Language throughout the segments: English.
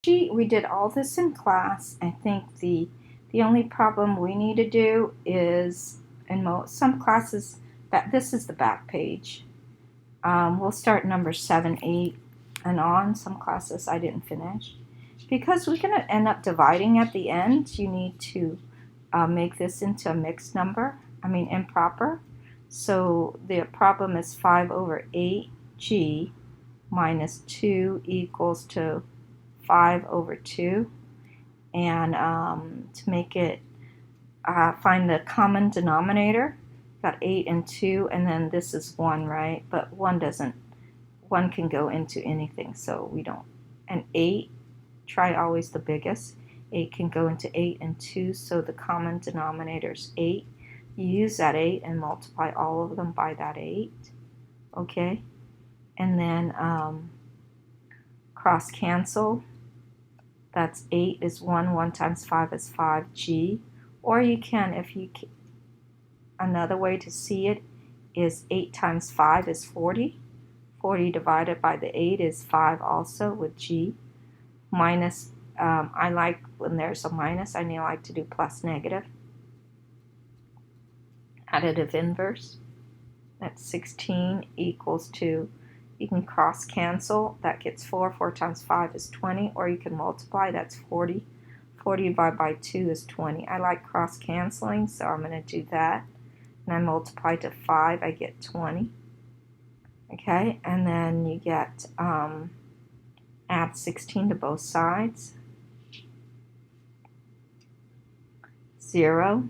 We did all this in class. I think the only problem we need to do is in some classes that this is the back page. We'll start number 7, 8, and on. Some classes I didn't finish. Because we're going to end up dividing at the end, you need to make this into a mixed number, improper. So the problem is 5 over 8g minus 2 equals to 5 over 2. And to make it, find the common denominator. Got 8 and 2, and then this is 1, right? But 1 can go into anything, so we don't. And 8, try always the biggest. 8 can go into 8 and 2, so the common denominator is 8. You use that 8 and multiply all of them by that 8, okay? And then cross cancel. That's 8 is 1, 1 times 5 is 5g. Or you can, another way to see it is 8 times 5 is 40. 40 divided by the 8 is 5 also with g. Minus, I like when there's a minus, I like to do plus negative. Additive inverse. That's 16 equals to, you can cross cancel, that gets 4. 4 times 5 is 20, or you can multiply, that's 40. 40 divided by 2 is 20. I like cross canceling, so I'm going to do that. And I multiply to 5, I get 20. Okay, and then you get, add 16 to both sides. 0.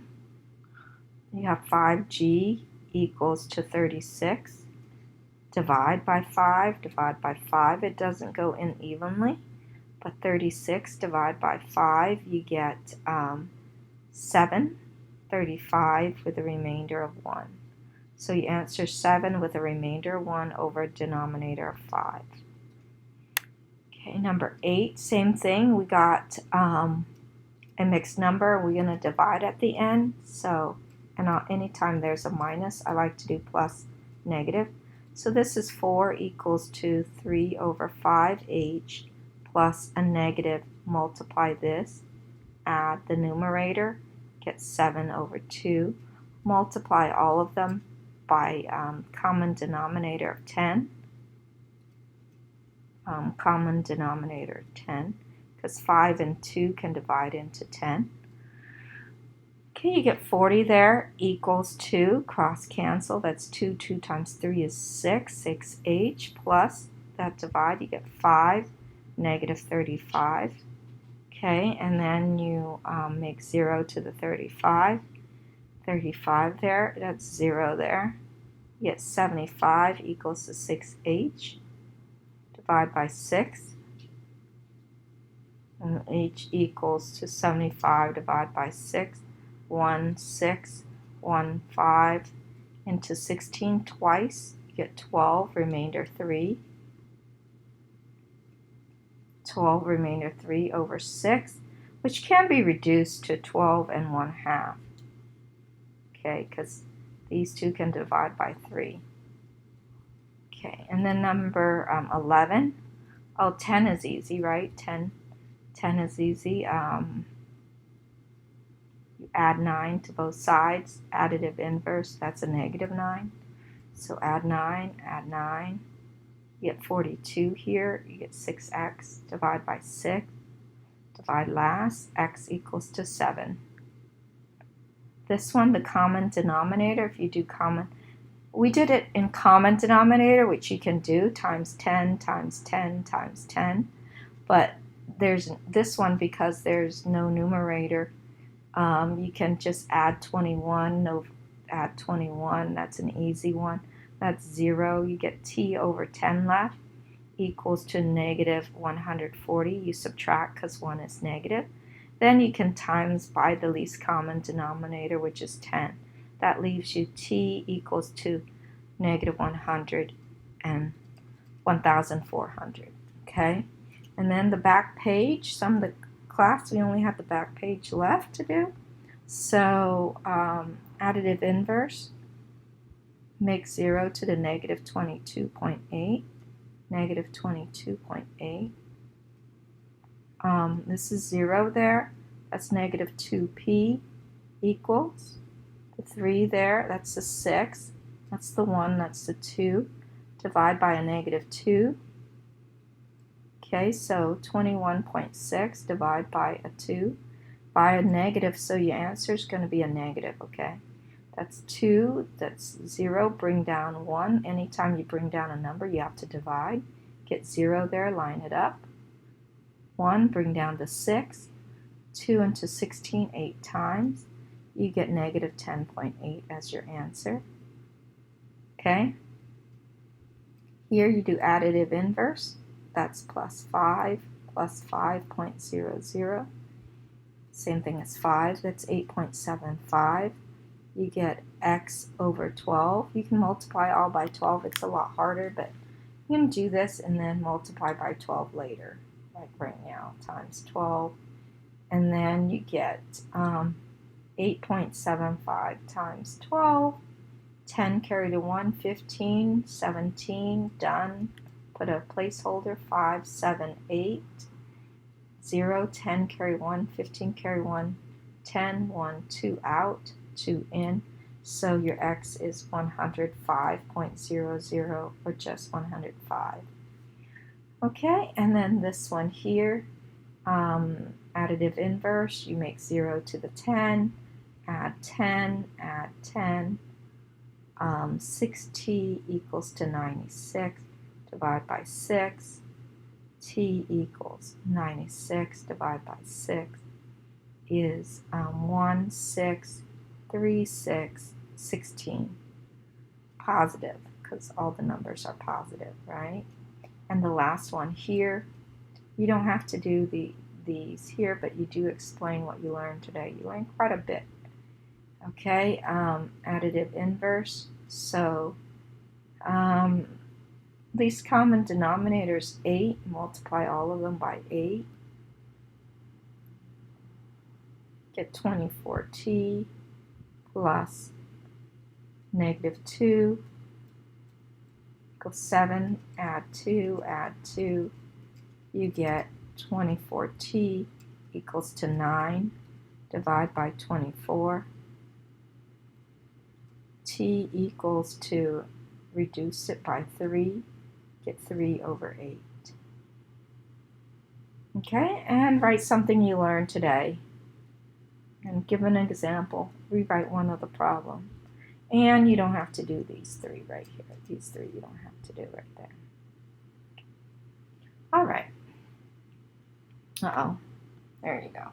You have 5g equals to 36. Divide by 5, divide by 5. It doesn't go in evenly, but 36 divided by 5, you get 7. 35 with a remainder of 1. So you answer 7 with a remainder of 1 over a denominator of 5. Okay, number 8, same thing. We got a mixed number. We're going to divide at the end. So, and anytime there's a minus, I like to do plus negative. So this is 4 equals to 3 over 5h plus a negative. Multiply this. Add the numerator. Get 7 over 2. Multiply all of them by common denominator of 10. Common denominator 10, because 5 and 2 can divide into 10. Okay, you get 40 there equals 2. Cross cancel, that's 2. 2 times 3 is 6. 6h plus that divide, you get 5, negative 35. Okay, and then you make 0 to the 35. 35 there, that's 0 there. You get 75 equals to 6h. Divide by 6. And h equals to 75 divided by 6. 1, 6, 1, 5. Into 16 twice, you get 12, remainder 3. 12 remainder 3 over 6, which can be reduced to 12 and 1/2. Okay, because these two can divide by 3. Okay, and then number 11. Oh, 10 is easy, right? 10 is easy. You add 9 to both sides. Additive inverse, that's a negative 9. So add 9. You get 42 here. You get 6x. Divide by 6. Divide last. X equals to 7. This one, the common denominator, if you do common, we did it in common denominator, which you can do times 10 times 10 times 10. But there's this one, because there's no numerator, you can just add 21. No, add 21. That's an easy one. That's 0. You get t over 10 left equals to negative 140. You subtract because 1 is negative. Then you can times by the least common denominator, which is 10. That leaves you t equals to negative 100 and 1,400. Okay? And then the back page, some of the class, we only have the back page left to do. So additive inverse, make 0 to the negative 22.8. Negative 22.8. This is 0 there. That's negative 2p equals the 3 there. That's the 6. That's the 1. That's the 2. Divide by a negative 2. Okay, so 21.6 divide by a 2 by a negative, so your answer is going to be a negative, okay? That's 2, that's 0, bring down 1. Anytime you bring down a number, you have to divide. Get 0 there, line it up. 1, bring down to 6. 2 into 16, 8 times. You get negative 10.8 as your answer. Okay? Here you do additive inverse. That's plus 5 plus 5.00. Same thing as 5. That's 8.75. You get x over 12. You can multiply all by 12. It's a lot harder, but you can do this and then multiply by 12 later, like right now, times 12. And then you get 8.75 times 12. 10 carry to 1, 15, 17, done. Put a placeholder, 5, 7, 8, 0, 10 carry 1, 15 carry 1, 10, 1, 2 out, 2 in. So your x is 105.00, or just 105. Okay, and then this one here, additive inverse, you make 0 to the 10, add 10, add 10. 6t equals to 96, divide by 6. T equals 96, divide by 6 is 1, 6, 3, 6, 16. Positive, because all the numbers are positive, right? And the last one here, you don't have to do these here, but you do explain what you learned today. You learned quite a bit. Okay, additive inverse. So least common denominator is 8. Multiply all of them by 8. Get 24t plus negative 2 equals 7. Add 2, add 2. You get 24t equals to 9. Divide by 24. T equals to, reduce it by 3, get 3 over 8. Okay, and write something you learned today. And give an example. Rewrite one of the problem. And you don't have to do these 3 right here. These 3 you don't have to do right there. All right. Uh-oh. There you go.